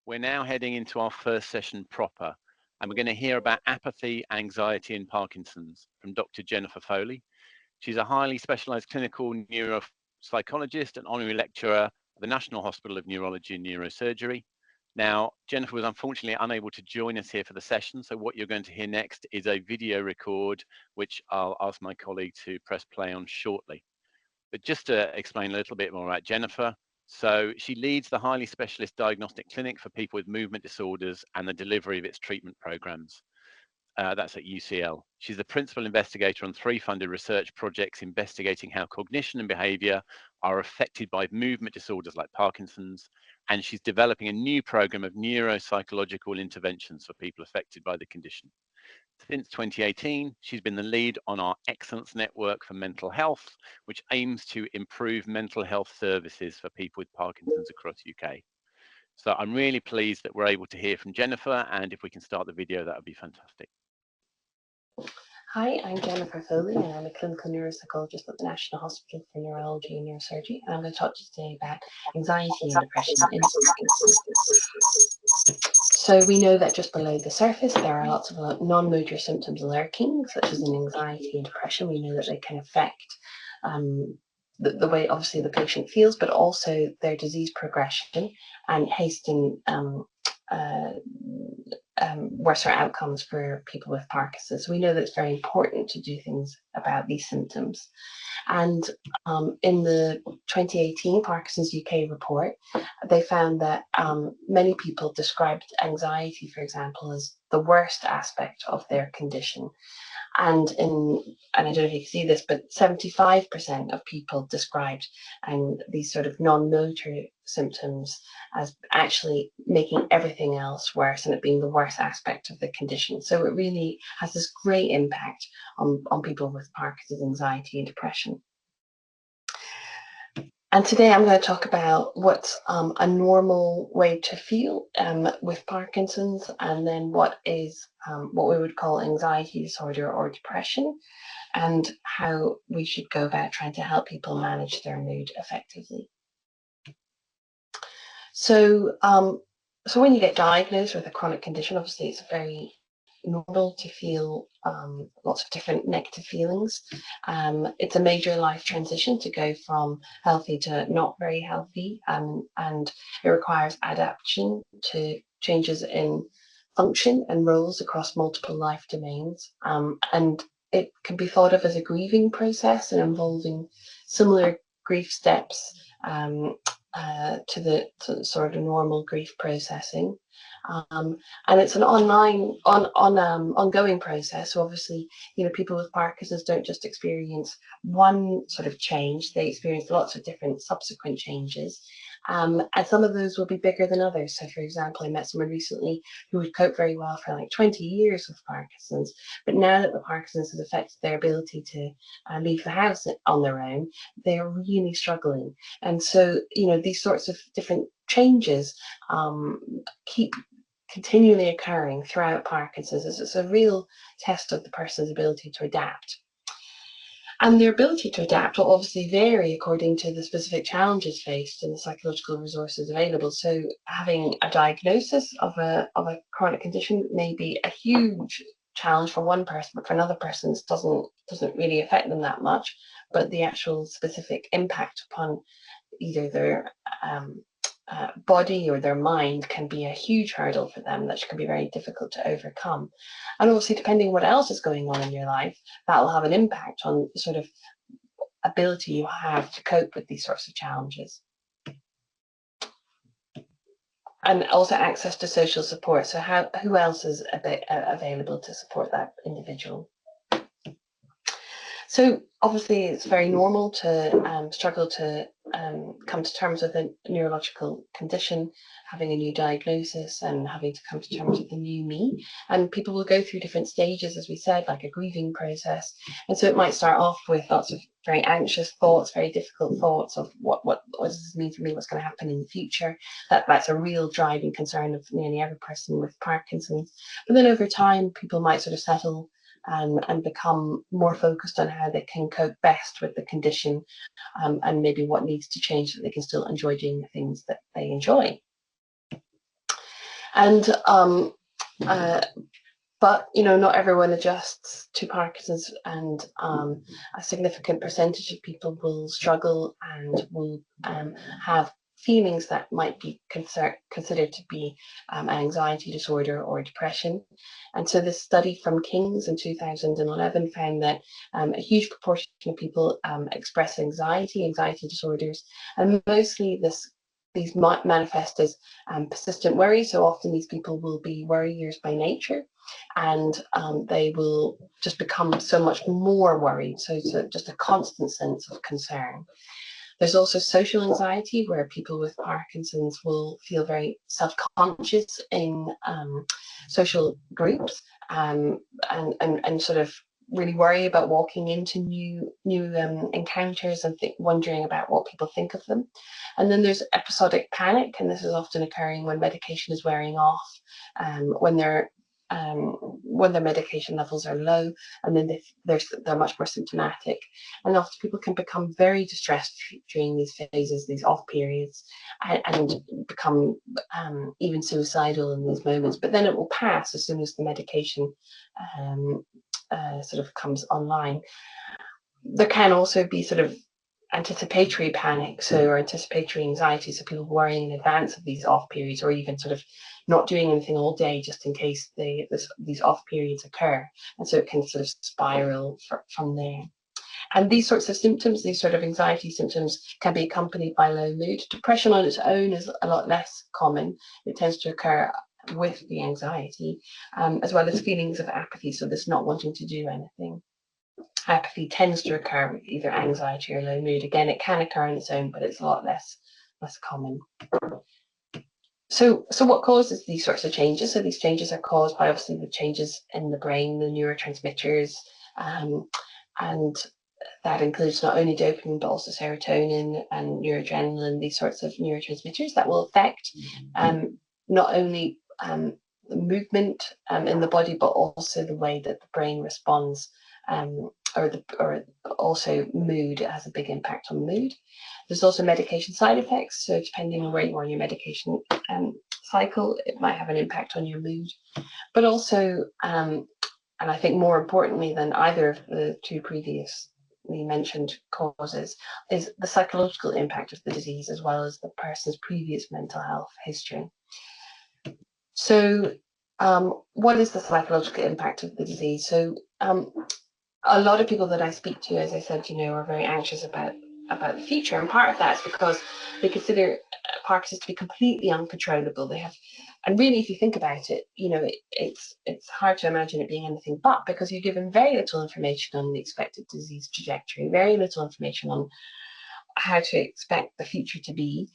We're now heading into our first session proper, and we're going to hear about apathy, anxiety, and Parkinson's from Dr. Jennifer Foley. She's a highly specialized clinical neuropsychologist and honorary lecturer at the National Hospital of Neurology and Neurosurgery. Now, Jennifer was unfortunately unable to join us here for the session, so what you're going to hear next is a video record, which I'll ask my colleague to press play on shortly. But just to explain a little bit more about Jennifer, so she leads the highly specialist diagnostic clinic for people with movement disorders and the delivery of its treatment programs. That's at UCL. She's the principal investigator on 3 funded research projects investigating how cognition and behavior are affected by movement disorders like Parkinson's, and she's developing a new program of neuropsychological interventions for people affected by the condition. Since 2018, she's been the lead on our Excellence Network for Mental Health, which aims to improve mental health services for people with Parkinson's across UK. So I'm really pleased that we're able to hear from Jennifer, and if we can start the video, that would be fantastic. Hi, I'm Jennifer Foley, and I'm a clinical neuropsychologist at the National Hospital for Neurology and Neurosurgery, and I'm going to talk to you today about anxiety and depression in Parkinson's. So we know that just below the surface there are lots of non-motor symptoms lurking, such as in anxiety and depression. We know that they can affect the way obviously the patient feels, but also their disease progression and hasten worse outcomes for people with Parkinson's. So we know that it's very important to do things about these symptoms. And in the 2018 Parkinson's UK report, they found that many people described anxiety, for example, as the worst aspect of their condition. And I don't know if you can see this, but 75% of people described these sort of non-motor symptoms as actually making everything else worse and it being the worst aspect of the condition. So it really has this great impact on people with Parkinson's, anxiety and depression. And today I'm going to talk about what's a normal way to feel with Parkinson's, and then what is what we would call anxiety disorder or depression, and how we should go about trying to help people manage their mood effectively. So, so when you get diagnosed with a chronic condition, obviously it's very normal to feel lots of different negative feelings. It's a major life transition to go from healthy to not very healthy, and it requires adaptation to changes in function and roles across multiple life domains. And it can be thought of as a grieving process and involving similar grief steps to the sort of normal grief processing. And it's an ongoing process. So obviously, people with Parkinson's don't just experience one sort of change; they experience lots of different subsequent changes, and some of those will be bigger than others. So, for example, I met someone recently who would cope very well for like 20 years with Parkinson's, but now that the Parkinson's has affected their ability to leave the house on their own, they're really struggling. And so, these sorts of different changes keep continually occurring throughout Parkinson's. It's a real test of the person's ability to adapt. And their ability to adapt will obviously vary according to the specific challenges faced and the psychological resources available. So having a diagnosis of a chronic condition may be a huge challenge for one person, but for another person it doesn't really affect them that much. But the actual specific impact upon either their body or their mind can be a huge hurdle for them that can be very difficult to overcome. And obviously, depending on what else is going on in your life, that will have an impact on the sort of ability you have to cope with these sorts of challenges. And also access to social support. So who else is available to support that individual? So obviously it's very normal to struggle to come to terms with a neurological condition, having a new diagnosis and having to come to terms with the new me. And people will go through different stages, as we said, like a grieving process. And so it might start off with lots of very anxious thoughts, very difficult thoughts of what does this mean for me, what's going to happen in the future. That's a real driving concern of nearly every person with Parkinson's. But then over time, people might sort of settle and become more focused on how they can cope best with the condition, and maybe what needs to change so that they can still enjoy doing the things that they enjoy. And but not everyone adjusts to Parkinson's, and a significant percentage of people will struggle and will have feelings that might be considered to be an anxiety disorder or depression. And so this study from King's in 2011 found that a huge proportion of people express anxiety disorders, and mostly these might manifest as persistent worry. So often these people will be worriers by nature, and they will just become so much more worried. So it's just a constant sense of concern. There's also social anxiety, where people with Parkinson's will feel very self-conscious in social groups, and sort of really worry about walking into new encounters and wondering about what people think of them. And then there's episodic panic, and this is often occurring when medication is wearing off, when their medication levels are low, and then they're much more symptomatic. And often people can become very distressed during these phases, these off periods, and become even suicidal in these moments. But then it will pass as soon as the medication sort of comes online. There can also be sort of anticipatory panic, or anticipatory anxiety, so people worrying in advance of these off periods, or even sort of not doing anything all day just in case these off periods occur. And so it can sort of spiral from there. And these sorts of symptoms, these sort of anxiety symptoms, can be accompanied by low mood. Depression on its own is a lot less common. It tends to occur with the anxiety, as well as feelings of apathy, so this not wanting to do anything. Apathy tends to occur with either anxiety or low mood. Again, it can occur on its own, but it's a lot less common. So what causes these sorts of changes? So these changes are caused by obviously the changes in the brain, the neurotransmitters, and that includes not only dopamine, but also serotonin and noradrenaline, these sorts of neurotransmitters that will affect not only the movement in the body, but also the way that the brain responds, or also mood. It has a big impact on mood. There's also medication side effects. So depending on where you are in your medication cycle, it might have an impact on your mood. But also, and I think more importantly than either of the two previously mentioned causes, is the psychological impact of the disease, as well as the person's previous mental health history. So what is the psychological impact of the disease? So a lot of people that I speak to, as I said, are very anxious about the future, and part of that is because they consider Parkinson's to be completely uncontrollable. And really, if you think about it, it's hard to imagine it being anything but, because you're given very little information on the expected disease trajectory, very little information on how to expect the future to be,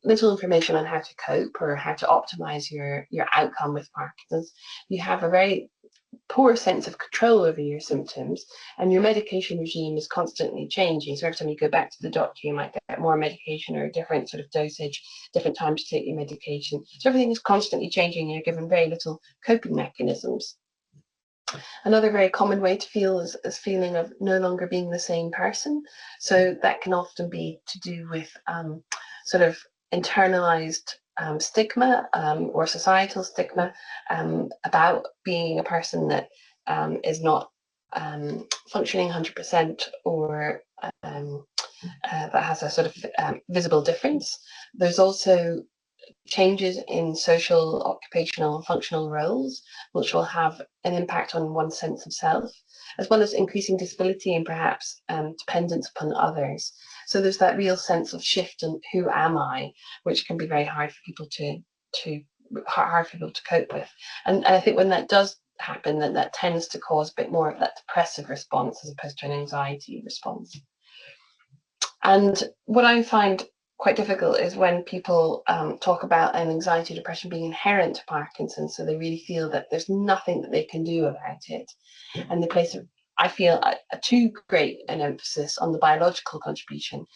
little information on how to cope or how to optimize your outcome with Parkinson's. You have a very poor sense of control over your symptoms, and your medication regime is constantly changing. So every time you go back to the doctor, you might get more medication or a different sort of dosage, different time to take your medication. So everything is constantly changing, and you're given very little coping mechanisms. Another very common way to feel is feeling of no longer being the same person. So that can often be to do with sort of internalized stigma or societal stigma about being a person that is not functioning 100%, or that has a sort of visible difference. There's also changes in social, occupational, and functional roles, which will have an impact on one's sense of self, as well as increasing disability and perhaps dependence upon others. So there's that real sense of shift in who am I, which can be very hard for people to cope with. And I think when that does happen, that tends to cause a bit more of that depressive response as opposed to an anxiety response. And what I find quite difficult is when people talk about an anxiety depression being inherent to Parkinson's, so they really feel that there's nothing that they can do about it, and they place, I feel, a too great an emphasis on the biological contribution,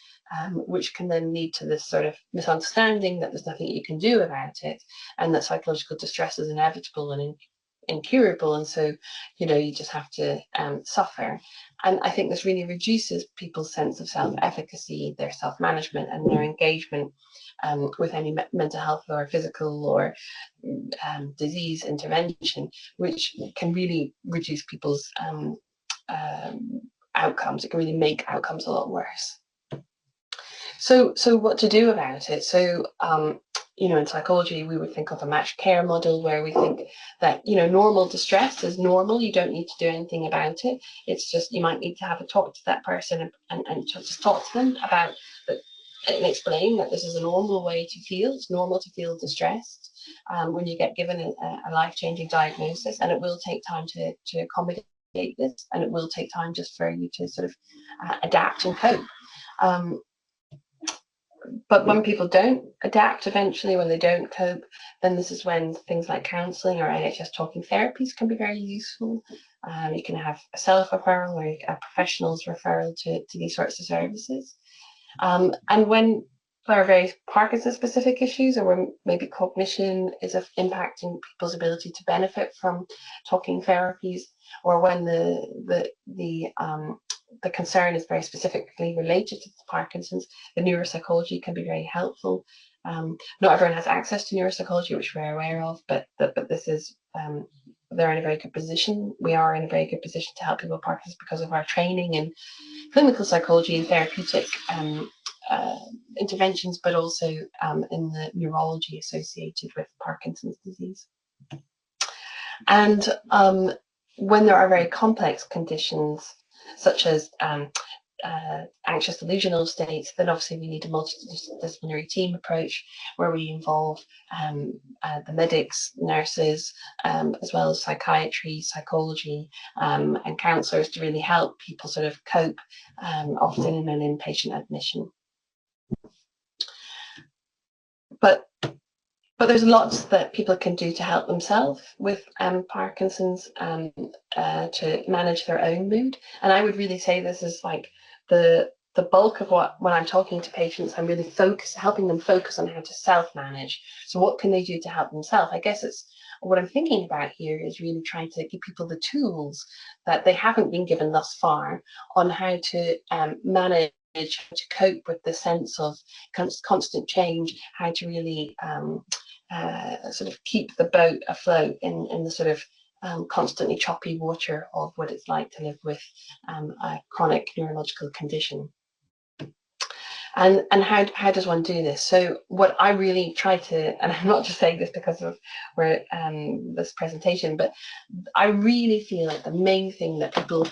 which can then lead to this sort of misunderstanding that there's nothing you can do about it, and that psychological distress is inevitable and incurable, and so you just have to suffer. And I think this really reduces people's sense of self-efficacy, their self-management, and their engagement with any mental health or physical or disease intervention, which can really reduce people's outcomes. It can really make outcomes a lot worse. So what to do about it? So, in psychology, we would think of a matched care model where we think that, normal distress is normal. You don't need to do anything about it. It's just, you might need to have a talk to that person and just talk to them about that and explain that this is a normal way to feel. It's normal to feel distressed when you get given a life-changing diagnosis, and it will take time to accommodate this, and it will take time just for you to sort of adapt and cope. But when people don't adapt eventually, when they don't cope, then this is when things like counselling or NHS talking therapies can be very useful. You can have a self-referral or a professional's referral to these sorts of services. And when there are very Parkinson-specific issues, or when maybe cognition is impacting people's ability to benefit from talking therapies, or when the concern is very specifically related to Parkinson's, the neuropsychology can be very helpful. Not everyone has access to neuropsychology, which we're aware of, but this is, they're in a very good position. We are in a very good position to help people with Parkinson's because of our training in clinical psychology and therapeutic interventions, but also in the neurology associated with Parkinson's disease. And when there are very complex conditions, such as anxious delusional states, then obviously we need a multidisciplinary team approach where we involve the medics, nurses, as well as psychiatry, psychology, and counsellors to really help people sort of cope, often in an inpatient admission. But there's lots that people can do to help themselves with Parkinson's to manage their own mood. And I would really say this is like the bulk of when I'm talking to patients, I'm really helping them focus on how to self-manage. So what can they do to help themselves? I guess it's what I'm thinking about here is really trying to give people the tools that they haven't been given thus far on how to manage, how to cope with the sense of constant change, how to really sort of keep the boat afloat in the sort of constantly choppy water of what it's like to live with a chronic neurological condition. And how does one do this? So what I really try to, and I'm not just saying this because of this presentation, but I really feel like the main thing that people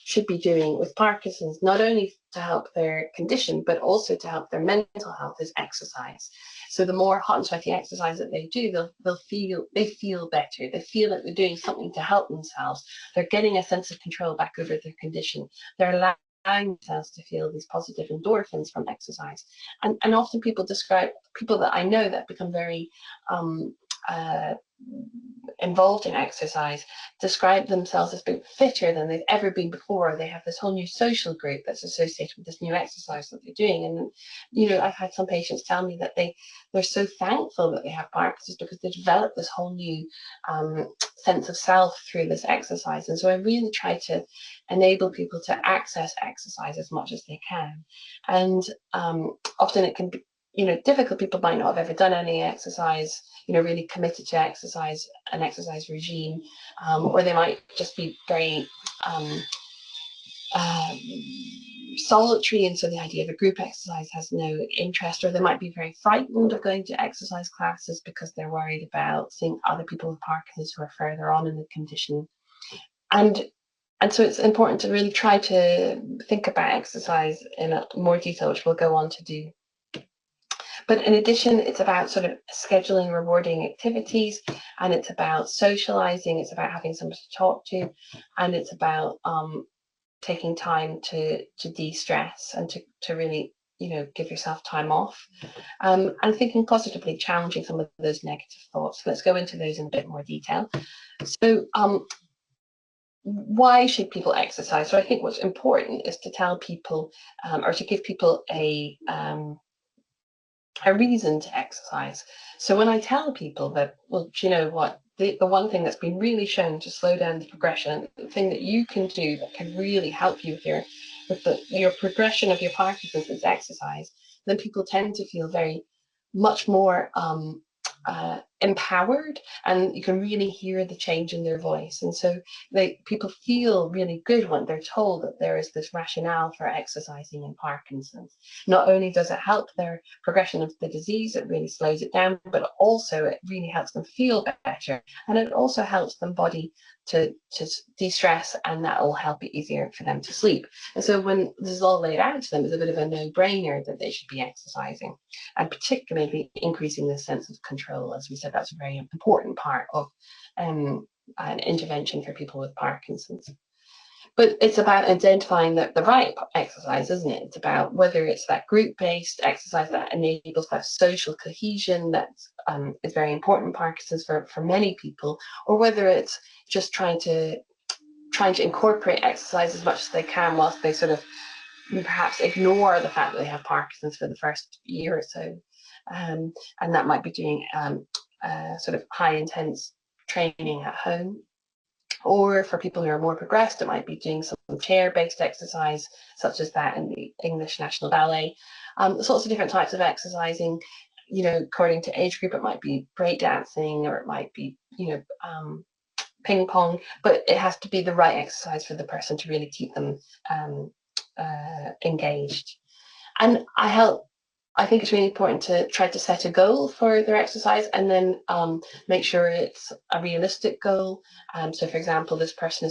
should be doing with Parkinson's, not only to help their condition, but also to help their mental health, is exercise. So the more hot and sweaty exercise that they do, they feel better. They feel like they're doing something to help themselves. They're getting a sense of control back over their condition. They're allowing themselves to feel these positive endorphins from exercise. And often people that I know that become very involved in exercise describe themselves as being fitter than they've ever been before. They have this whole new social group that's associated with this new exercise that they're doing. And I've had some patients tell me that they're so thankful that they have Parkinson's because they developed this whole new sense of self through this exercise. And so I really try to enable people to access exercise as much as they can. And often it can be difficult. People might not have ever done any exercise, really committed to exercise, an exercise regime, or they might just be very solitary, and so the idea of a group exercise has no interest, or they might be very frightened of going to exercise classes because they're worried about seeing other people with Parkinson's who are further on in the condition. And so it's important to really try to think about exercise in more detail, which we'll go on to do. But in addition, it's about sort of scheduling rewarding activities, and it's about socializing, it's about having someone to talk to, and it's about taking time to de-stress and to really, give yourself time off, and thinking positively, challenging some of those negative thoughts. Let's go into those in a bit more detail. So why should people exercise? So I think what's important is to tell people or to give people a reason to exercise. So when I tell people that, well, do you know what, the one thing that's been really shown to slow down the progression, the thing that you can do that can really help you with your progression of your Parkinson's is exercise, then people tend to feel very much more empowered, and you can really hear the change in their voice. And so people feel really good when they're told that there is this rationale for exercising in Parkinson's. Not only does it help their progression of the disease, it really slows it down, but also it really helps them feel better. And it also helps them body to de-stress, and that will help it easier for them to sleep. And so when this is all laid out to them, it's a bit of a no-brainer that they should be exercising, and particularly increasing the sense of control. As we said, that's a very important part of an intervention for people with Parkinson's. But it's about identifying the right exercise, isn't it? It's about whether it's that group-based exercise that enables that social cohesion that is very important in Parkinson's for many people, or whether it's just trying to incorporate exercise as much as they can whilst they sort of perhaps ignore the fact that they have Parkinson's for the first year or so. And that might be doing sort of high intense training at home. Or for people who are more progressed, it might be doing some chair-based exercise, such as that in the English National Ballet. There's lots of different types of exercising. You know, according to age group, it might be breakdancing, or it might be, you know, ping pong. But it has to be the right exercise for the person to really keep them engaged. And I think it's really important to try to set a goal for their exercise, and then make sure it's a realistic goal. So for example, this person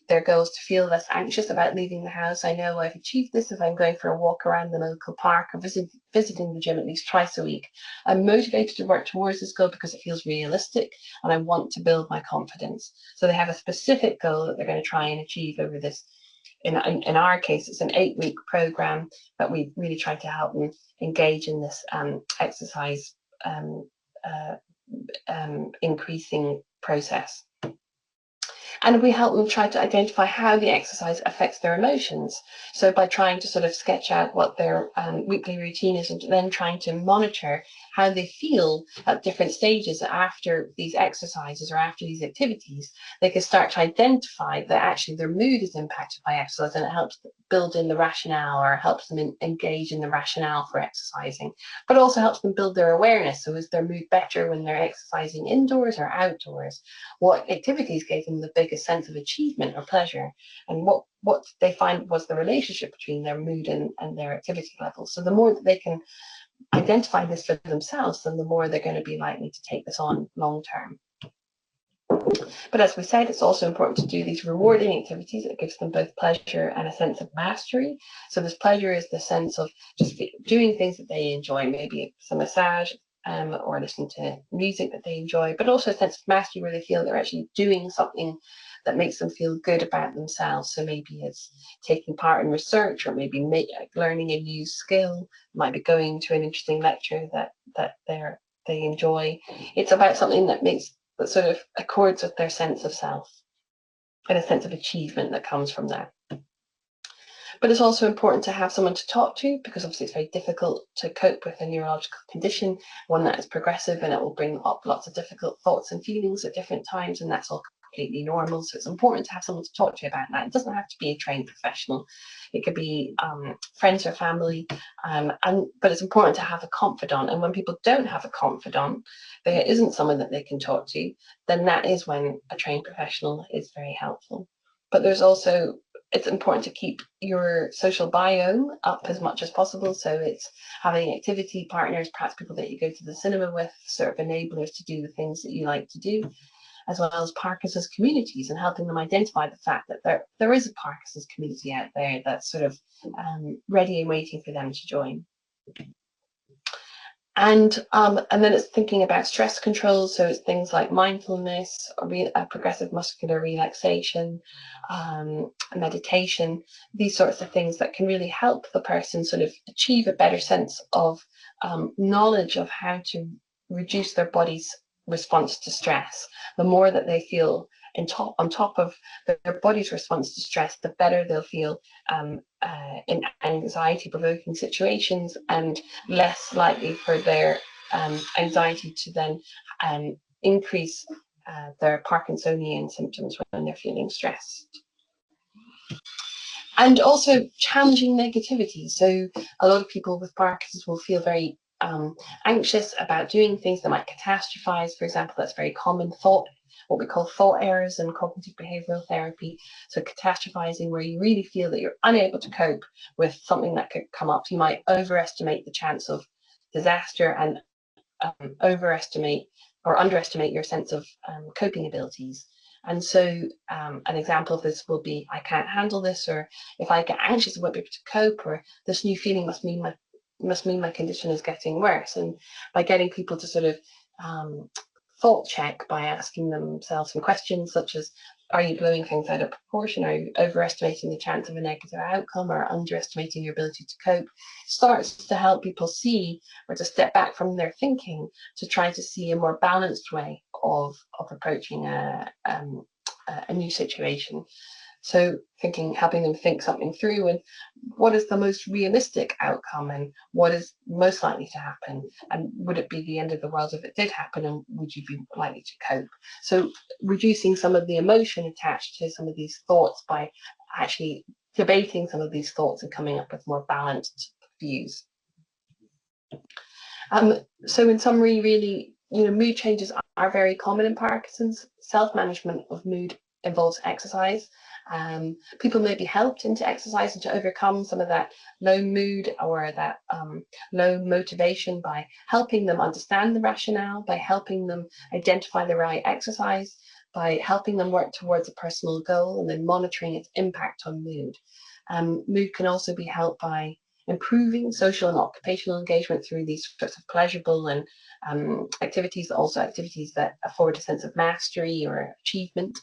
their goal is to feel less anxious about leaving the house. I know I've achieved this if I'm going for a walk around the local park or visiting the gym at least twice a week. I'm motivated to work towards this goal because it feels realistic, and I want to build my confidence. So they have a specific goal that they're going to try and achieve over this. In our case, it's an 8-week program, but we really try to help them engage in this exercise increasing process. And we help them try to identify how the exercise affects their emotions. So by trying to sort of sketch out what their weekly routine is, and then trying to monitor how they feel at different stages after these exercises or after these activities, they can start to identify that actually their mood is impacted by exercise, and it helps build in the rationale, or helps them engage in the rationale for exercising, but also helps them build their awareness. So is their mood better when they're exercising indoors or outdoors? What activities gave them the biggest sense of achievement or pleasure? And what they find was the relationship between their mood and their activity levels. So the more that they can identify this for themselves, then the more they're going to be likely to take this on long term. But as we said, it's also important to do these rewarding activities that gives them both pleasure and a sense of mastery. So this pleasure is the sense of just doing things that they enjoy, maybe some massage, or listening to music that they enjoy, but also a sense of mastery where they feel they're actually doing something that makes them feel good about themselves. So maybe it's taking part in research, or maybe learning a new skill, might be going to an interesting lecture that they enjoy. It's about something that sort of accords with their sense of self and a sense of achievement that comes from that. But it's also important to have someone to talk to, because obviously it's very difficult to cope with a neurological condition, one that is progressive, and it will bring up lots of difficult thoughts and feelings at different times, and that's all completely normal. So it's important to have someone to talk to about that. It doesn't have to be a trained professional. It could be friends or family, but it's important to have a confidant. And when people don't have a confidant, there isn't someone that they can talk to, then that is when a trained professional is very helpful. But it's important to keep your social biome up as much as possible. So it's having activity partners, perhaps people that you go to the cinema with, sort of enablers to do the things that you like to do, as well as Parkinson's communities, and helping them identify the fact that there is a Parkinson's community out there that's sort of ready and waiting for them to join. And then it's thinking about stress control. So it's things like mindfulness, progressive muscular relaxation, meditation, these sorts of things that can really help the person sort of achieve a better sense of knowledge of how to reduce their body's response to stress. The more that they feel on top of their body's response to stress, the better they'll feel in anxiety-provoking situations, and less likely for their anxiety to then increase their Parkinsonian symptoms when they're feeling stressed. And also challenging negativity. So a lot of people with Parkinson's will feel very anxious about doing things that might catastrophize. For example, that's very common thought, what we call thought errors in cognitive behavioral therapy. So catastrophizing, where you really feel that you're unable to cope with something that could come up. You might overestimate the chance of disaster and overestimate or underestimate your sense of coping abilities. And so an example of this will be, I can't handle this, or if I get anxious, I won't be able to cope, or this new feeling must mean my condition is getting worse. And by getting people to sort of thought check by asking themselves some questions such as, are you blowing things out of proportion? Are you overestimating the chance of a negative outcome or underestimating your ability to cope? Starts to help people see, or to step back from their thinking to try to see a more balanced way of approaching a new situation. So helping them think something through, and what is the most realistic outcome, and what is most likely to happen, and would it be the end of the world if it did happen, and would you be likely to cope? So reducing some of the emotion attached to some of these thoughts by actually debating some of these thoughts and coming up with more balanced views. So in summary, really, mood changes are very common in Parkinson's. Self-management of mood involves exercise. People may be helped into exercise and to overcome some of that low mood or that low motivation by helping them understand the rationale, by helping them identify the right exercise, by helping them work towards a personal goal, and then monitoring its impact on mood. Mood can also be helped by improving social and occupational engagement through these sorts of pleasurable and activities, also activities that afford a sense of mastery or achievement,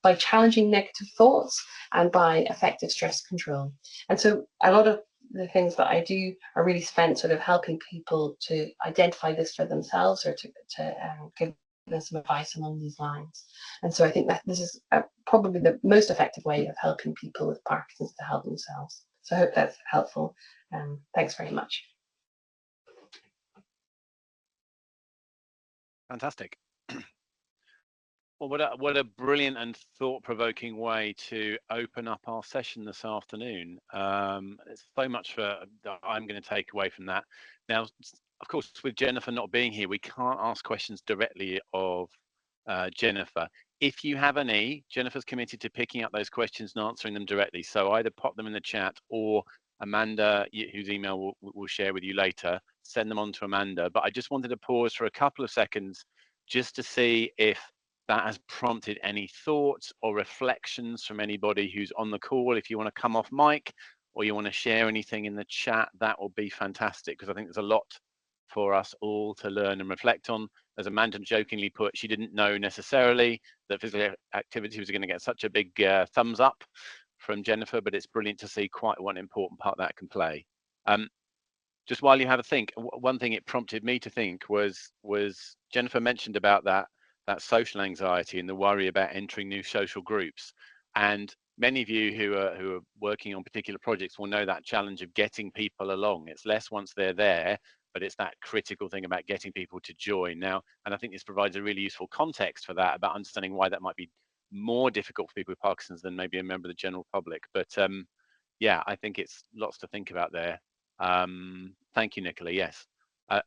by challenging negative thoughts, and by effective stress control. And so a lot of the things that I do are really spent sort of helping people to identify this for themselves, or to give them some advice along these lines. And so I think that this is probably the most effective way of helping people with Parkinson's to help themselves. So I hope that's helpful. Thanks very much. Fantastic. Well, what a brilliant and thought-provoking way to open up our session this afternoon. There's so much that I'm going to take away from that. Now, of course, with Jennifer not being here, we can't ask questions directly of Jennifer. If you have any, Jennifer's committed to picking up those questions and answering them directly. So either pop them in the chat, or Amanda, whose email we'll share with you later, send them on to Amanda. But I just wanted to pause for a couple of seconds just to see if that has prompted any thoughts or reflections from anybody who's on the call. If you want to come off mic or you want to share anything in the chat, that will be fantastic, because I think there's a lot for us all to learn and reflect on. As Amanda jokingly put, she didn't know necessarily that physical activity was going to get such a big thumbs up from Jennifer, but it's brilliant to see quite what an important part that can play. Just while you have a think, one thing it prompted me to think was Jennifer mentioned about that social anxiety and the worry about entering new social groups. And many of you who are working on particular projects will know that challenge of getting people along. It's less once they're there, but it's that critical thing about getting people to join now. And I think this provides a really useful context for that, about understanding why that might be more difficult for people with Parkinson's than maybe a member of the general public. But yeah, I think it's lots to think about there. Thank you, Nicola. Yes.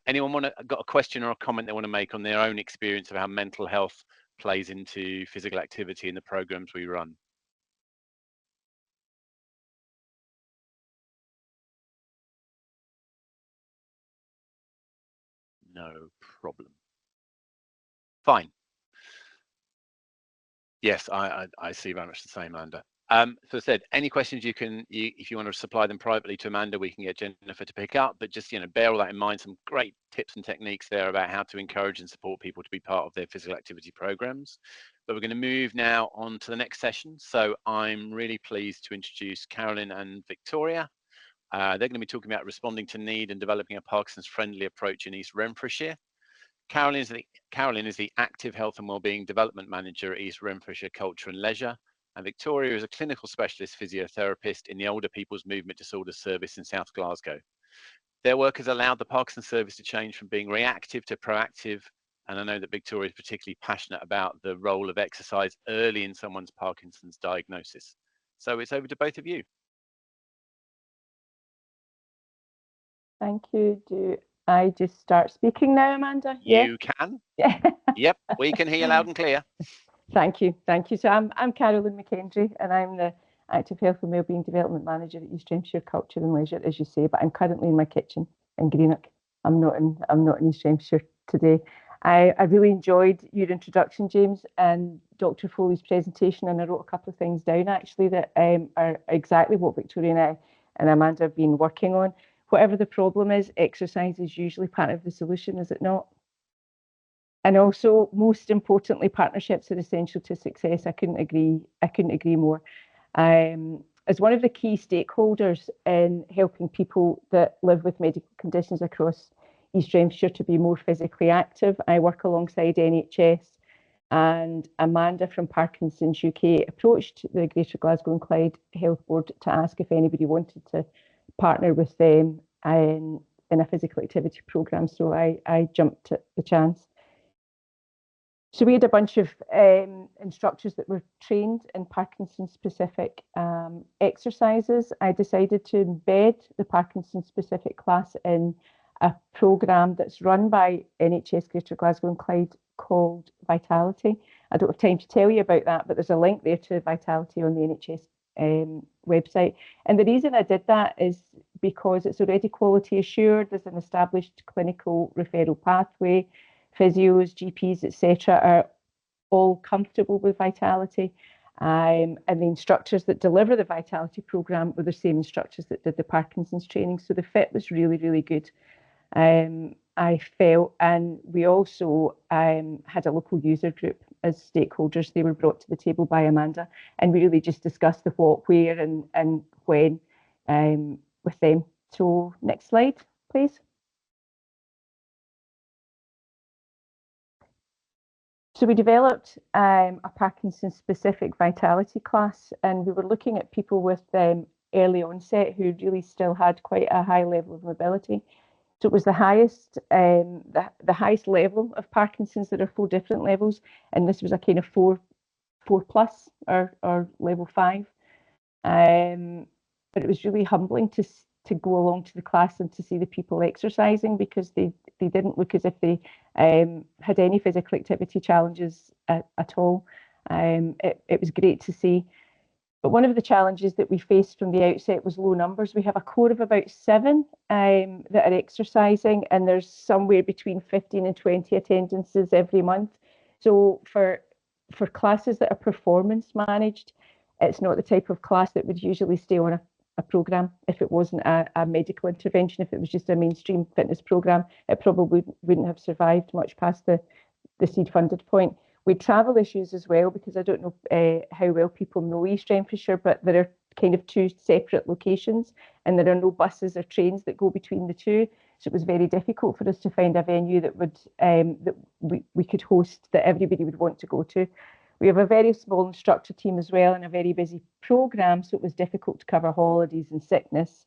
Anyone got a question or a comment they want to make on their own experience of how mental health plays into physical activity in the programs we run? No problem. Fine. Yes, I see very much the same, Amanda. So I said, any questions if you want to supply them privately to Amanda, we can get Jennifer to pick up, but just, bear all that in mind. Some great tips and techniques there about how to encourage and support people to be part of their physical activity programs. But we're going to move now on to the next session. So I'm really pleased to introduce Carolyn and Victoria. They're going to be talking about responding to need and developing a Parkinson's friendly approach in East Renfrewshire. Carolyn is the Active Health and Wellbeing Development Manager at East Renfrewshire Culture and Leisure, and Victoria is a clinical specialist physiotherapist in the Older People's Movement Disorders Service in South Glasgow. Their work has allowed the Parkinson's service to change from being reactive to proactive, and I know that Victoria is particularly passionate about the role of exercise early in someone's Parkinson's diagnosis. So it's over to both of you. Thank you, Stu. I just start speaking now, Amanda? You can. Yep, we can hear you loud and clear. Thank you. So I'm Carolyn McKendry, and I'm the Active Health and Wellbeing Development Manager at East Hampshire Culture and Leisure, as you say. But I'm currently in my kitchen in Greenock. I'm not in East Hampshire today. I really enjoyed your introduction, James, and Dr. Foley's presentation, and I wrote a couple of things down actually that are exactly what Victoria and Amanda have been working on. Whatever the problem is, exercise is usually part of the solution, is it not? And also, most importantly, partnerships are essential to success. I couldn't agree more. As one of the key stakeholders in helping people that live with medical conditions across East Hampshire to be more physically active, I work alongside NHS, and Amanda from Parkinson's UK approached the Greater Glasgow and Clyde Health Board to ask if anybody wanted to partner with them in a physical activity programme. So I jumped at the chance. So we had a bunch of instructors that were trained in Parkinson-specific exercises. I decided to embed the Parkinson-specific class in a programme that's run by NHS Greater Glasgow and Clyde called Vitality. I don't have time to tell you about that, but there's a link there to Vitality on the NHS website. And the reason I did that is because it's already quality assured. There's an established clinical referral pathway. Physios, GPs, etc., are all comfortable with Vitality. And the instructors that deliver the Vitality programme were the same instructors that did the Parkinson's training. So the fit was really, really good. I felt, and we also had a local user group as stakeholders. They were brought to the table by Amanda, and we really just discussed the what, where, and when with them. So next slide, please. So we developed a Parkinson-specific Vitality class, and we were looking at people with early onset who really still had quite a high level of mobility. So it was the highest level of Parkinson's. There are 4 different levels, and this was a kind of 4 plus or level 5. But it was really humbling to go along to the class and to see the people exercising, because they didn't look as if they had any physical activity challenges at all. It was great to see. But one of the challenges that we faced from the outset was low numbers. We have a core of about 7 that are exercising, and there's somewhere between 15 and 20 attendances every month. So for classes that are performance managed, it's not the type of class that would usually stay on a programme if it wasn't a medical intervention. If it was just a mainstream fitness programme, it probably wouldn't have survived much past the seed funded point. We had travel issues as well, because I don't know how well people know East Renfrewshire, but there are kind of 2 separate locations, and there are no buses or trains that go between the 2. So it was very difficult for us to find a venue that would that we could host, that everybody would want to go to. We have a very small instructor team as well, and a very busy programme, so it was difficult to cover holidays and sickness,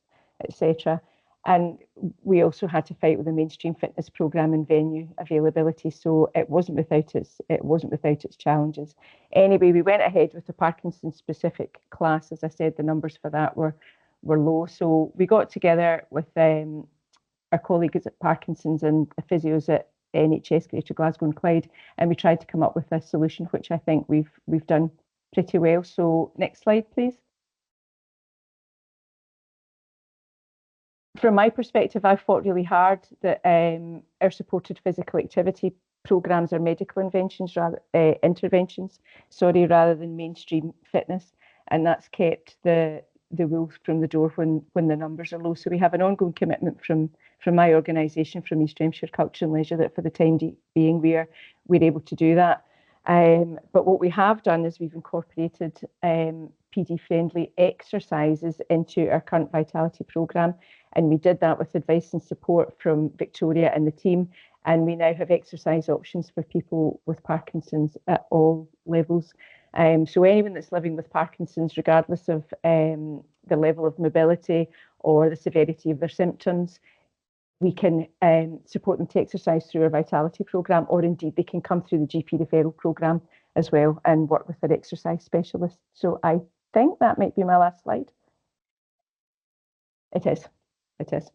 etc. And we also had to fight with the mainstream fitness programme and venue availability, so it wasn't without its challenges. Anyway, we went ahead with the Parkinson-specific class. As I said, the numbers for that were low, so we got together with our colleagues at Parkinson's and the physios at NHS Greater Glasgow and Clyde, and we tried to come up with a solution, which I think we've done pretty well. So next slide, please. From my perspective, I fought really hard that our supported physical activity programmes are medical interventions rather than mainstream fitness, and that's kept the wolves from the door when the numbers are low. So we have an ongoing commitment from my organisation, from East Hampshire Culture and Leisure, that for the time being we're able to do that. But what we have done is we've incorporated PD-friendly exercises into our current Vitality programme, and we did that with advice and support from Victoria and the team. And we now have exercise options for people with Parkinson's at all levels. So anyone that's living with Parkinson's, regardless of the level of mobility or the severity of their symptoms, we can support them to exercise through our Vitality programme, or indeed they can come through the GP referral programme as well and work with their exercise specialist. So I think that might be my last slide. It is.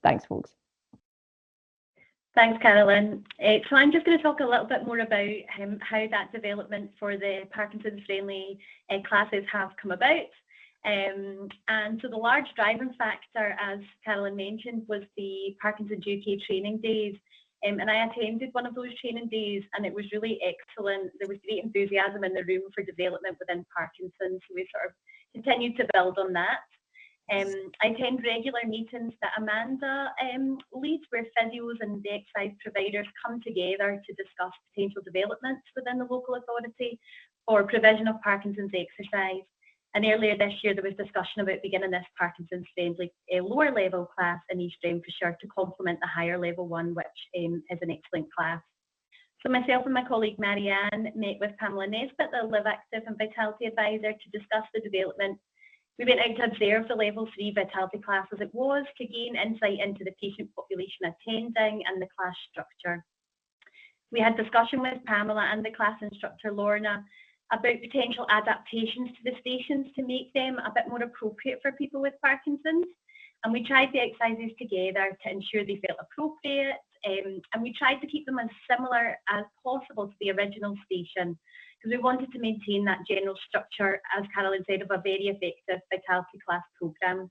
Thanks, folks. Thanks, Carolyn. So I'm just going to talk a little bit more about how that development for the Parkinson's-friendly classes have come about. And so the large driving factor, as Carolyn mentioned, was the Parkinson's UK training days. And I attended one of those training days, and it was really excellent. There was great enthusiasm in the room for development within Parkinson's. So we sort of continued to build on that. I attend regular meetings that Amanda leads, where physios and the exercise providers come together to discuss potential developments within the local authority for provision of Parkinson's exercise. And earlier this year, there was discussion about beginning this Parkinson's friendly lower level class in East Renfrewshire to complement the higher level one, which is an excellent class. So myself and my colleague Marianne met with Pamela Nesbitt, the Live Active and Vitality Advisor, to discuss the development. We went out to observe the Level 3 Vitality class as it was to gain insight into the patient population attending and the class structure. We had discussion with Pamela and the class instructor Lorna about potential adaptations to the stations to make them a bit more appropriate for people with Parkinson's. And we tried the exercises together to ensure they felt appropriate, and we tried to keep them as similar as possible to the original station, because we wanted to maintain that general structure, as Carolyn said, of a very effective Vitality class programme.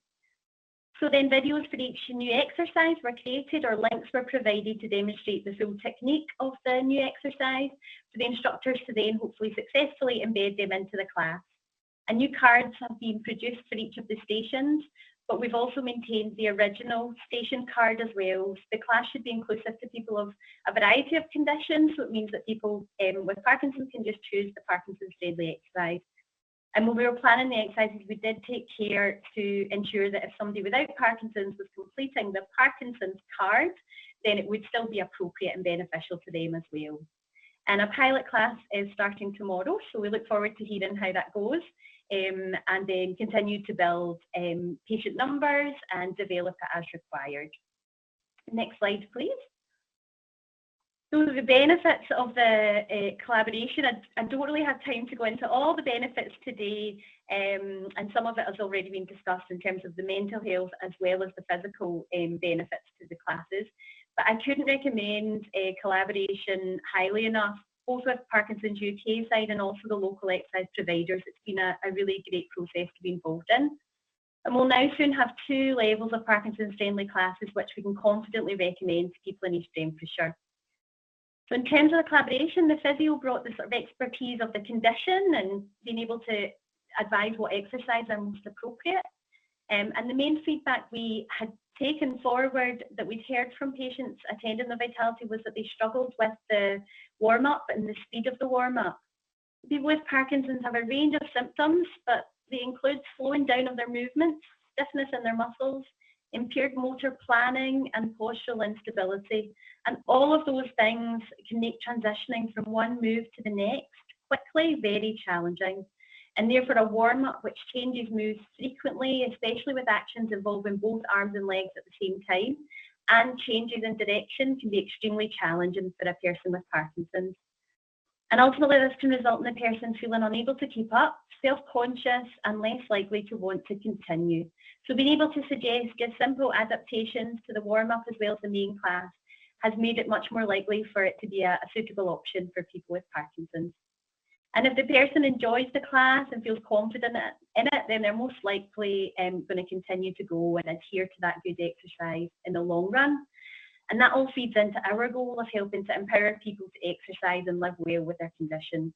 So then videos for each new exercise were created, or links were provided to demonstrate the full technique of the new exercise for the instructors to then hopefully successfully embed them into the class. And new cards have been produced for each of the stations, but we've also maintained the original station card as well. So the class should be inclusive to people of a variety of conditions, so it means that people with Parkinson's can just choose the Parkinson's friendly exercise. And when we were planning the exercises, we did take care to ensure that if somebody without Parkinson's was completing the Parkinson's card, then it would still be appropriate and beneficial to them as well. And a pilot class is starting tomorrow, so we look forward to hearing how that goes, and then continue to build patient numbers and develop it as required. Next slide, please. So the benefits of the collaboration, I don't really have time to go into all the benefits today, and some of it has already been discussed in terms of the mental health as well as the physical benefits to the classes. But I couldn't recommend collaboration highly enough, both with Parkinson's UK side and also the local exercise providers. It's been a really great process to be involved in. And we'll now soon have 2 levels of Parkinson's friendly classes, which we can confidently recommend to people in East Renfrewshire. So in terms of the collaboration, the physio brought the sort of expertise of the condition and being able to advise what exercise are most appropriate. And the main feedback we had taken forward that we'd heard from patients attending the Vitality was that they struggled with the warm-up and the speed of the warm-up. People with Parkinson's have a range of symptoms, but they include slowing down of their movements, stiffness in their muscles, impaired motor planning, and postural instability. And all of those things can make transitioning from one move to the next quickly very challenging. And therefore a warm-up which changes moves frequently, especially with actions involving both arms and legs at the same time, and changes in direction can be extremely challenging for a person with Parkinson's. And ultimately this can result in the person feeling unable to keep up, self-conscious, and less likely to want to continue. So being able to give simple adaptations to the warm-up as well as the main class has made it much more likely for it to be a suitable option for people with Parkinson's. And if the person enjoys the class and feels confident in it, then they're most likely going to continue to go and adhere to that good exercise in the long run. And that all feeds into our goal of helping to empower people to exercise and live well with their condition.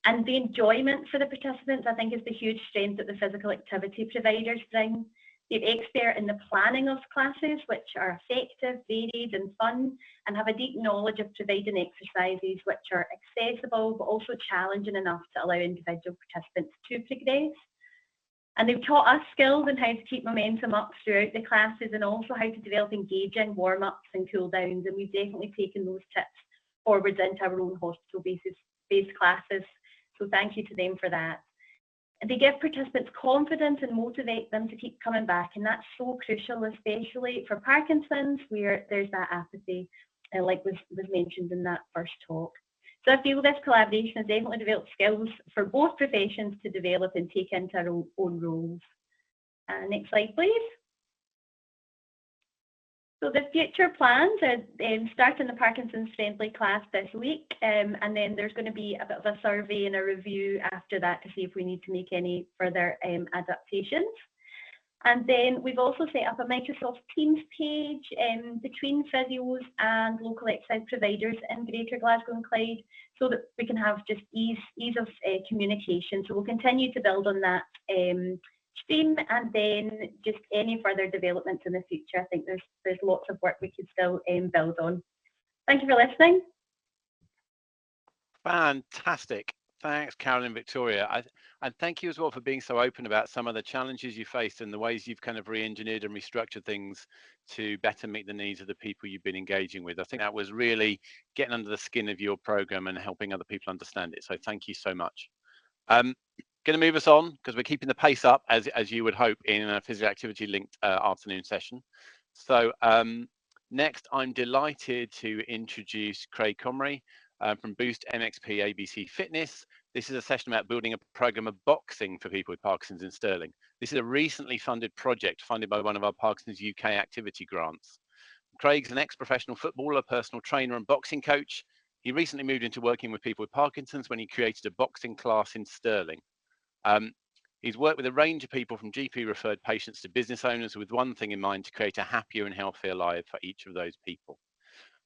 And the enjoyment for the participants, I think, is the huge strength that the physical activity providers bring. They're expert in the planning of classes, which are effective, varied and fun, and have a deep knowledge of providing exercises which are accessible but also challenging enough to allow individual participants to progress. And they've taught us skills on how to keep momentum up throughout the classes and also how to develop engaging warm-ups and cool-downs, and we've definitely taken those tips forwards into our own hospital-based classes. So thank you to them for that. And they give participants confidence and motivate them to keep coming back, and that's so crucial, especially for Parkinson's, where there's that apathy, like was mentioned in that first talk. So I feel this collaboration has definitely developed skills for both professions to develop and take into our own roles. Next slide, please. So the future plans are starting the Parkinson's Friendly class this week, and then there's going to be a bit of a survey and a review after that to see if we need to make any further adaptations. And then we've also set up a Microsoft Teams page between physios and local exercise providers in Greater Glasgow and Clyde, so that we can have just ease of communication. So we'll continue to build on that stream, and then just any further developments in the future. I think there's lots of work we could still build on. Thank you for listening. Fantastic. Thanks, Carolyn and Victoria. And thank you as well for being so open about some of the challenges you faced and the ways you've kind of re-engineered and restructured things to better meet the needs of the people you've been engaging with. I think that was really getting under the skin of your program and helping other people understand it. So thank you so much. Going to move us on because we're keeping the pace up as you would hope in a physical activity linked afternoon session. So next, I'm delighted to introduce Craig Comrie from Boost MXP ABC Fitness. This is a session about building a program of boxing for people with Parkinson's in Stirling. This is a recently funded project funded by one of our Parkinson's UK activity grants. Craig's an ex-professional footballer, personal trainer and boxing coach. He recently moved into working with people with Parkinson's when he created a boxing class in Stirling. He's worked with a range of people from GP referred patients to business owners with one thing in mind: to create a happier and healthier life for each of those people.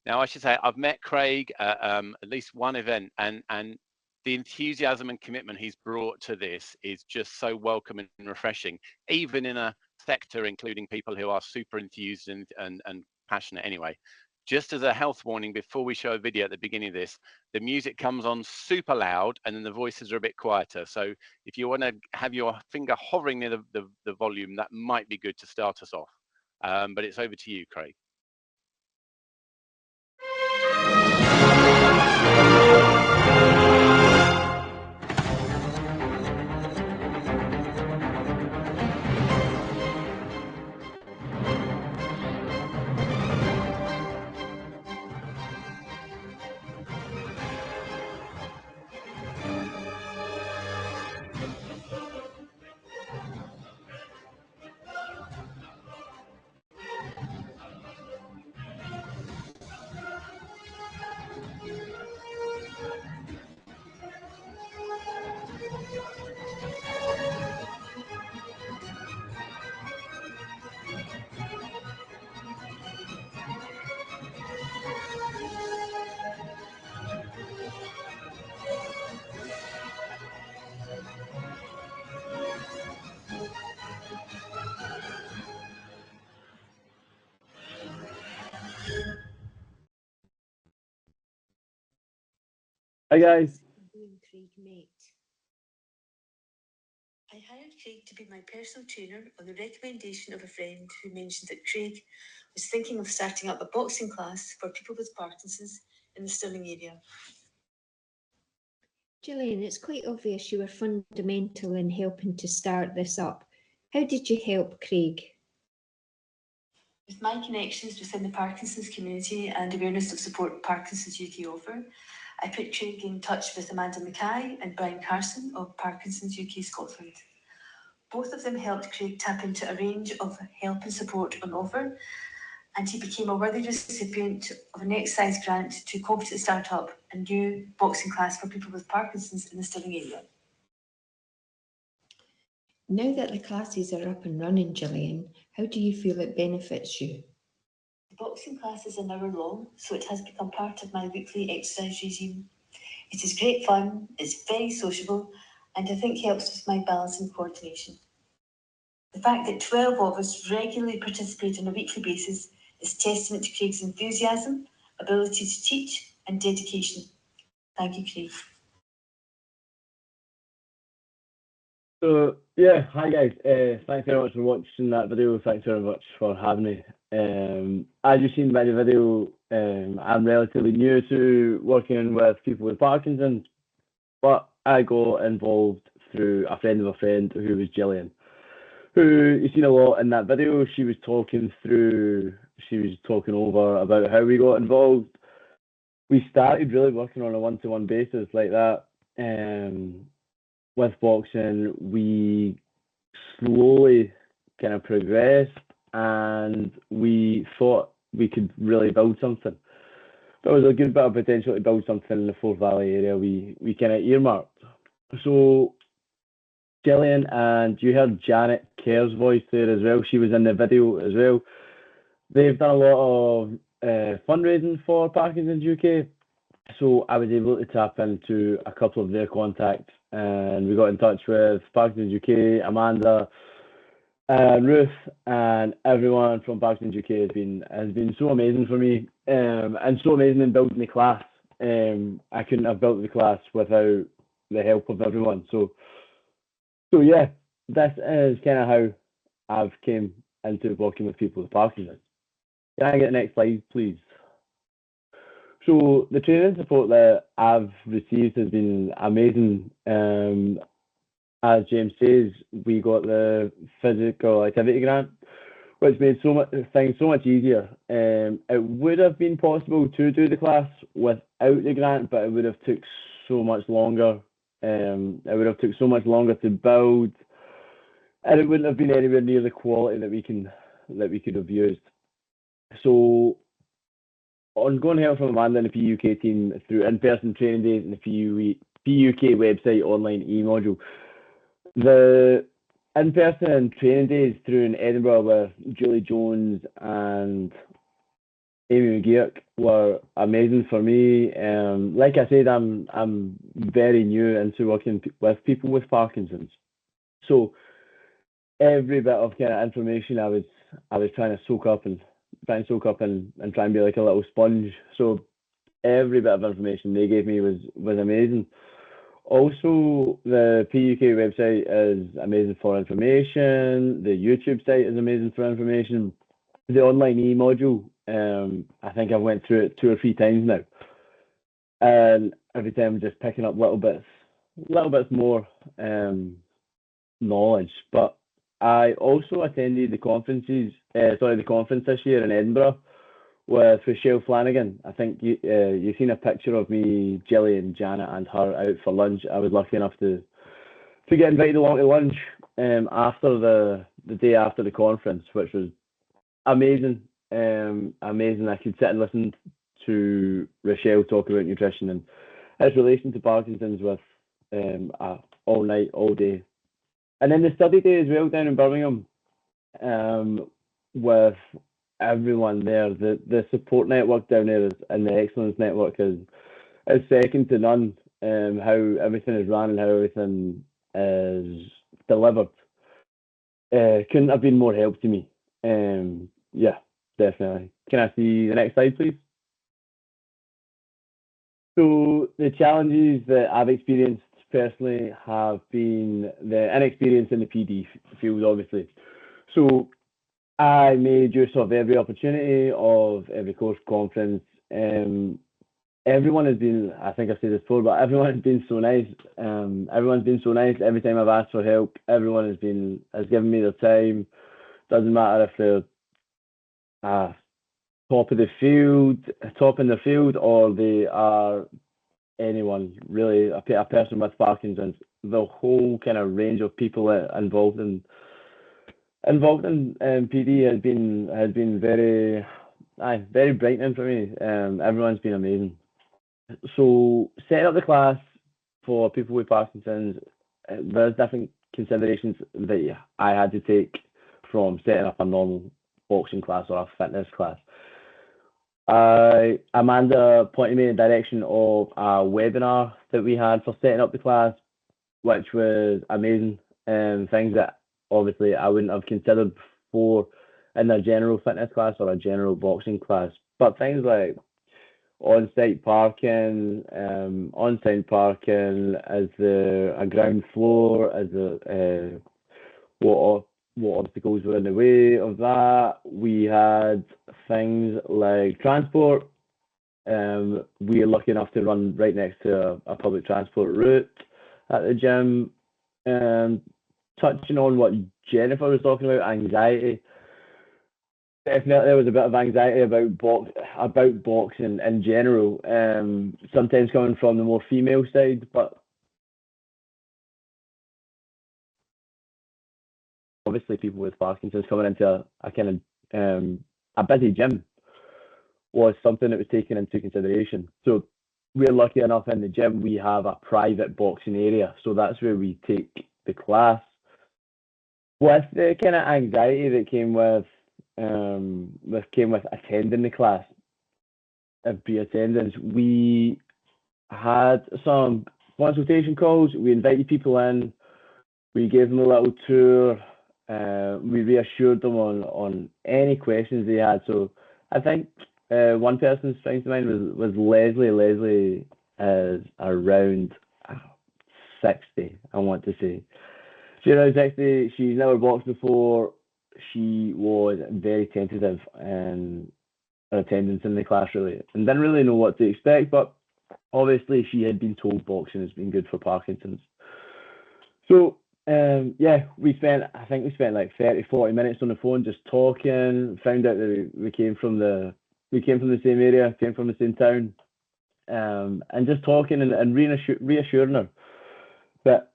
Now, I should say I've met Craig at least one event, and the enthusiasm and commitment he's brought to this is just so welcome and refreshing, even in a sector including people who are super enthused and passionate anyway. Just as a health warning, before we show a video at the beginning of this, the music comes on super loud and then the voices are a bit quieter. So if you want to have your finger hovering near the volume, that might be good to start us off. But it's over to you, Craig. Hi guys. Craig met. I hired Craig to be my personal trainer on the recommendation of a friend who mentioned that Craig was thinking of starting up a boxing class for people with Parkinson's in the Stirling area. Gillian, it's quite obvious you were fundamental in helping to start this up. How did you help Craig? With my connections within the Parkinson's community and awareness of support Parkinson's UK offer, I put Craig in touch with Amanda Mackay and Brian Carson of Parkinson's UK Scotland. Both of them helped Craig tap into a range of help and support on offer, and he became a worthy recipient of an exercise grant to competently start up a new boxing class for people with Parkinson's in the Stirling area. Now that the classes are up and running, Gillian, how do you feel it benefits you? The boxing class is an hour long, so it has become part of my weekly exercise regime. It is great fun, it's very sociable, and I think helps with my balance and coordination. The fact that 12 of us regularly participate on a weekly basis is testament to Craig's enthusiasm, ability to teach, and dedication. Thank you, Craig. So yeah, hi guys. Thanks very much for watching that video. Thanks very much for having me. As you've seen by the video, I'm relatively new to working with people with Parkinson's, but I got involved through a friend of a friend who was Gillian, who you've seen a lot in that video. She was talking over about how we got involved. We started really working on a one-to-one basis like that. With boxing, we slowly kind of progressed, and we thought we could really build something. There was a good bit of potential to build something in the Forth Valley area we kind of earmarked. So Gillian, and you heard Janet Kerr's voice there as well. She was in the video as well. They've done a lot of fundraising for Parkinson's UK. So I was able to tap into a couple of their contacts, and we got in touch with Parkinson's UK, Amanda, Ruth, and everyone from Parkinson's UK has been so amazing for me, and so amazing in building the class. I couldn't have built the class without the help of everyone. So yeah, this is kind of how I've came into working with people with Parkinson's. Can I get the next slide, please? So the training support that I've received has been amazing. As James says, we got the physical activity grant, which made things so much easier. It would have been possible to do the class without the grant, but it would have took so much longer. It would have took so much longer to build, and it wouldn't have been anywhere near the quality that we could have used. So ongoing help from Amanda and the PUK team through in-person training days and the PUK website online e-module. The in-person training days through in Edinburgh with Julie Jones and Amy McGeoch were amazing for me. Like I said, I'm very new into working with people with Parkinson's. So every bit of kind of information I was trying to soak up and try and be like a little sponge. So every bit of information they gave me was amazing. Also, the PUK website is amazing for information. The YouTube site is amazing for information. The online e-module, I think I've went through it 2 or 3 times now, and every time I'm just picking up little bits more knowledge. But I also attended the conference this year in Edinburgh with Rochelle Flanagan. I think you've seen a picture of me, Gillian, Janet, and her out for lunch. I was lucky enough to get invited along to lunch after the day after the conference, which was amazing. Amazing. I could sit and listen to Rochelle talk about nutrition and its relation to Parkinson's with all night, all day. And then the study day as well down in Birmingham, with everyone there. The support network down there and the excellence network is second to none. How everything is run and how everything is delivered couldn't have been more help to me. Yeah, definitely. Can I see the next slide, please? So the challenges that I've experienced personally have been the inexperience in the PD field, obviously. So I made use of every opportunity of every course conference. Everyone has been, I think I've said this before, but everyone has been so nice. Everyone's been so nice. Every time I've asked for help, everyone has given me their time. Doesn't matter if they're top in the field, or they are anyone really, a person with Parkinson's. The whole kind of range of people involved in PD has been very brightening for me. Everyone's been amazing. So setting up the class for people with Parkinson's, there's different considerations that I had to take from setting up a normal boxing class or a fitness class. Amanda pointed me in the direction of a webinar that we had for setting up the class, which was amazing. Things that obviously I wouldn't have considered before in a general fitness class or a general boxing class. But things like on-site parking, as a ground floor, as what obstacles were in the way of that. We had things like transport. We are lucky enough to run right next to a public transport route at the gym. Touching on what Jennifer was talking about, anxiety. Definitely there was a bit of anxiety about boxing in general, sometimes coming from the more female side, but obviously people with Parkinson's coming into a kind of a busy gym was something that was taken into consideration. So we're lucky enough in the gym, we have a private boxing area. So that's where we take the class. With the kind of anxiety that came with attending the class and pre-attendance, we had some consultation calls. We invited people in. We gave them a little tour. We reassured them on any questions they had. So I think one person springs to mind was Leslie. Leslie is around 60, I want to say. She's around 60. She's never boxed before. She was very tentative in her attendance in the class, really, and didn't really know what to expect. But obviously, she had been told boxing has been good for Parkinson's. So yeah, I think we spent like 30-40 minutes on the phone just talking. Found out that we came from the same area, came from the same town, and just talking and reassuring her that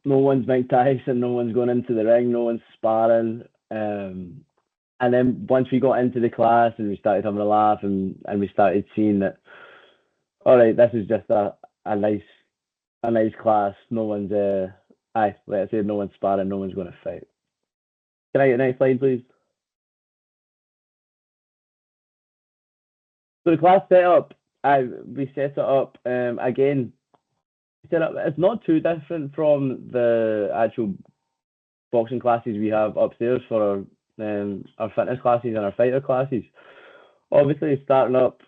no one's Mike Tyson, no one's going into the ring, no one's sparring. And then once we got into the class and we started having a laugh and we started seeing that, all right, this is just a nice class. No one's let's say no one's sparring, no one's going to fight. Can I get the next slide, please? So the class setup, we set it up again. It's not too different from the actual boxing classes we have upstairs for our fitness classes and our fighter classes. Obviously, starting up,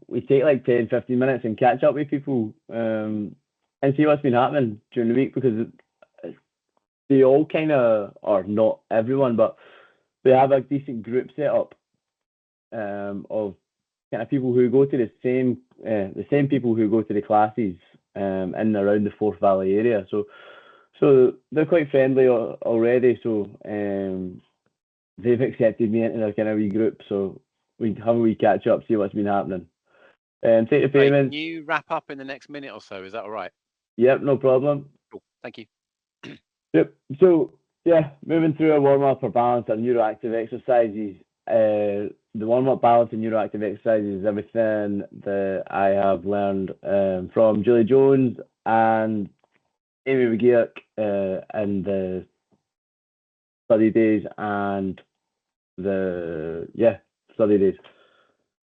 we take like 10-15 minutes and catch up with people and see what's been happening during the week, because they all kind of, or not everyone, but we have a decent group set up of kind of people who go to the same people who go to the classes in and around the Forth Valley area. So they're quite friendly already. So they've accepted me into their kind of wee group. So we have a wee catch up, see what's been happening. Take the payments. Can you wrap up in the next minute or so? Is that all right? Yep, no problem. Cool. Thank you. Yep. So yeah, moving through a warm up or balance or neuroactive exercises. The warm up, balance, and neuroactive exercises is everything that I have learned from Julie Jones and Amy McGeoch in the study days and study days.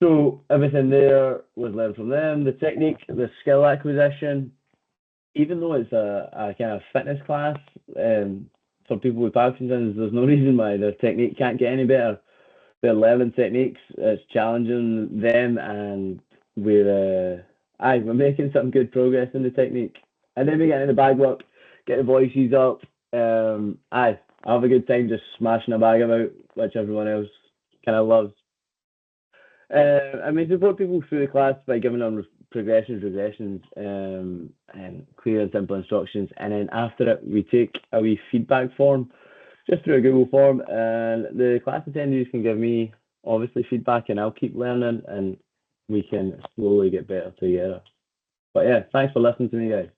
So everything there was learned from them. The technique, the skill acquisition, even though it's a kind of fitness class, for people with Parkinson's, there's no reason why their technique can't get any better. They're learning techniques, it's challenging them, and we're making some good progress in the technique. And then we get into the bag work, get the voices up. I have a good time just smashing a bag about, which everyone else kind of loves. And we support people through the class by giving them progressions, regressions, and clear and simple instructions. And then after it, we take a wee feedback form just through a Google form, and the class attendees can give me obviously feedback, and I'll keep learning, and we can slowly get better together. But yeah, thanks for listening to me, guys.